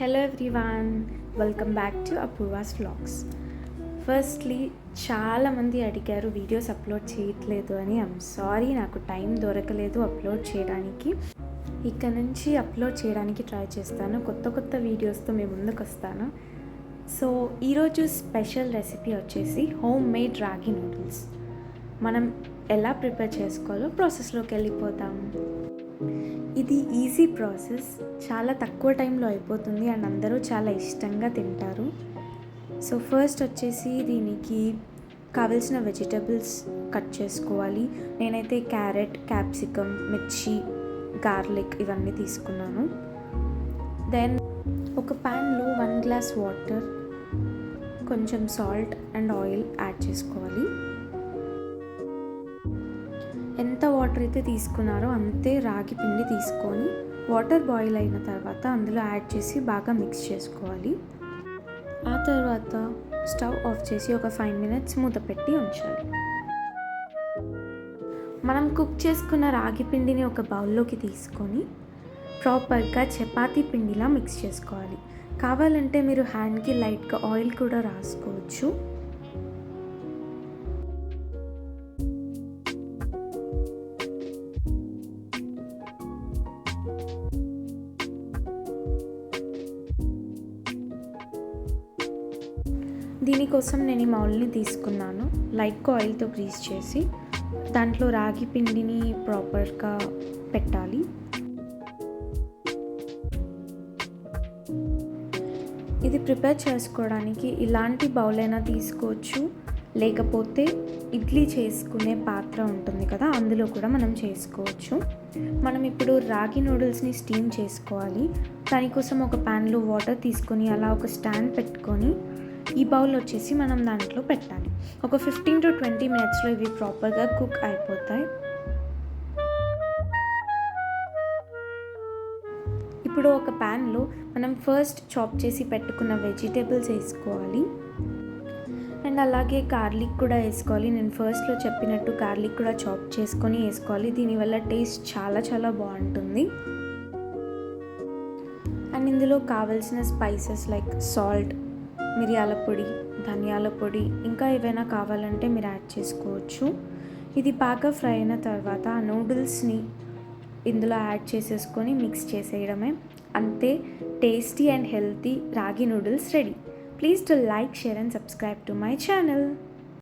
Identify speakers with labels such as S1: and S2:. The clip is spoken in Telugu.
S1: Hello everyone, welcome back to Apoorva's vlogs. Firstly చాలామంది అడిగారు వీడియోస్ అప్లోడ్ చేయట్లేదు అని. ఐఎమ్ సారీ, నాకు టైం దొరకలేదు అప్లోడ్ చేయడానికి. ఇక్కడ నుంచి అప్లోడ్ చేయడానికి ట్రై చేస్తాను. కొత్త వీడియోస్తో మేము ముందుకు వస్తాను. సో ఈరోజు స్పెషల్ రెసిపీ వచ్చేసి హోమ్ మేడ్ రాగి నూడిల్స్. మనం ఎలా ప్రిపేర్ చేసుకోవాలో ప్రాసెస్లోకి వెళ్ళిపోతాం. ఇది ఈజీ ప్రాసెస్, చాలా తక్కువ టైంలో అయిపోతుంది అండ్ అందరూ చాలా ఇష్టంగా తింటారు. సో ఫస్ట్ వచ్చేసి దీనికి కావలసిన వెజిటబుల్స్ కట్ చేసుకోవాలి. నేనైతే క్యారెట్, క్యాప్సికమ్, మిర్చి, గార్లిక్ ఇవన్నీ తీసుకున్నాను. దెన్ ఒక ప్యాన్లో 1 గ్లాస్ వాటర్, కొంచెం సాల్ట్ అండ్ ఆయిల్ యాడ్ చేసుకోవాలి. ఎంత వాటర్ అయితే తీసుకున్నారో అంతే రాగి పిండి తీసుకొని వాటర్ బాయిల్ అయిన తర్వాత అందులో యాడ్ చేసి బాగా మిక్స్ చేసుకోవాలి. ఆ తర్వాత స్టవ్ ఆఫ్ చేసి ఒక 5 minutes మూత పెట్టి ఉంచాలి. మనం కుక్ చేసుకున్న రాగి పిండిని ఒక బౌల్లోకి తీసుకొని ప్రాపర్గా చపాతీ పిండిలా మిక్స్ చేసుకోవాలి. కావాలంటే మీరు హ్యాండ్కి లైట్గా ఆయిల్ కూడా రాసుకోవచ్చు. దీనికోసం నేను ఈ మౌల్ని తీసుకున్నాను. లైట్గా ఆయిల్తో గ్రీస్ చేసి దాంట్లో రాగి పిండిని ప్రాపర్గా పెట్టాలి. ఇది ప్రిపేర్ చేసుకోవడానికి ఇలాంటి బౌల్ అయినా తీసుకోవచ్చు, లేకపోతే ఇడ్లీ చేసుకునే పాత్ర ఉంటుంది కదా, అందులో కూడా మనం చేసుకోవచ్చు. మనం ఇప్పుడు రాగి నూడిల్స్ని స్టీమ్ చేసుకోవాలి. దానికోసం ఒక ప్యాన్లో వాటర్ తీసుకొని అలా ఒక స్టాండ్ పెట్టుకొని ఈ బౌల్ వచ్చేసి మనం దాంట్లో పెట్టాలి. ఒక 15 to 20 minutesలో ఇవి ప్రాపర్గా కుక్ అయిపోతాయి. ఇప్పుడు ఒక ప్యాన్లో మనం ఫస్ట్ చాప్ చేసి పెట్టుకున్న వెజిటేబుల్స్ వేసుకోవాలి అండ్ అలాగే గార్లిక్ కూడా వేసుకోవాలి. నేను ఫస్ట్లో చెప్పినట్టు గార్లిక్ కూడా చాప్ చేసుకొని వేసుకోవాలి. దీనివల్ల టేస్ట్ చాలా బాగుంటుంది. అండ్ ఇందులో కావాల్సిన స్పైసెస్ లైక్ సాల్ట్, మిరియాల పొడి, ధనియాల పొడి, ఇంకా ఏవైనా కావాలంటే మీరు యాడ్ చేసుకోవచ్చు. ఇది బాగా ఫ్రై అయిన తర్వాత ఆ నూడిల్స్ని ఇందులో యాడ్ చేసేసుకొని మిక్స్ చేసేయడమే. అంతే, టేస్టీ అండ్ హెల్తీ రాగి noodles ready. Please to like, share and subscribe to my channel.